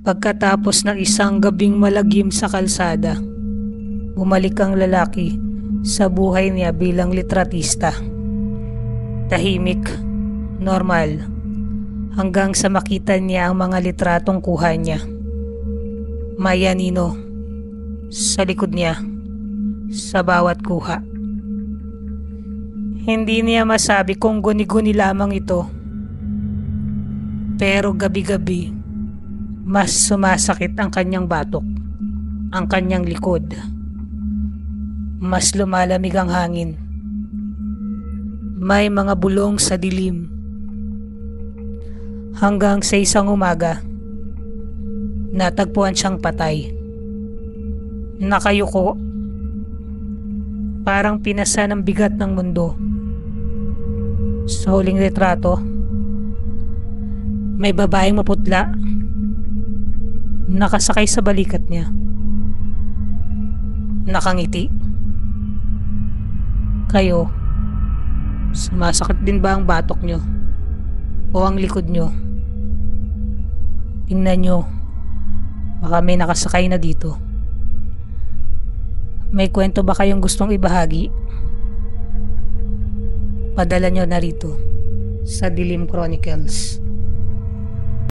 Pagkatapos ng isang gabing malagim sa kalsada, bumalik ang lalaki sa buhay niya bilang litratista. Tahimik, normal, hanggang sa makita niya ang mga litratong kuha niya. Mayanino, sa likod niya, sa bawat kuha. Hindi niya masabi kung guni-guni lamang ito. Pero gabi-gabi, mas sumasakit ang kanyang batok, ang kanyang likod. Mas lumalamig ang hangin. May mga bulong sa dilim. Hanggang sa isang umaga, natagpuan siyang patay. Nakayuko, parang pinasa ng bigat ng mundo. Sa huling retrato, may babaeng maputla nakasakay sa balikat niya. Nakangiti. Kayo, sumasakit din ba ang batok nyo o ang likod nyo? Tingnan nyo, baka may nakasakay na dito. May kwento ba kayong gustong ibahagi? Padala nyo na rito sa Dilim Chronicles.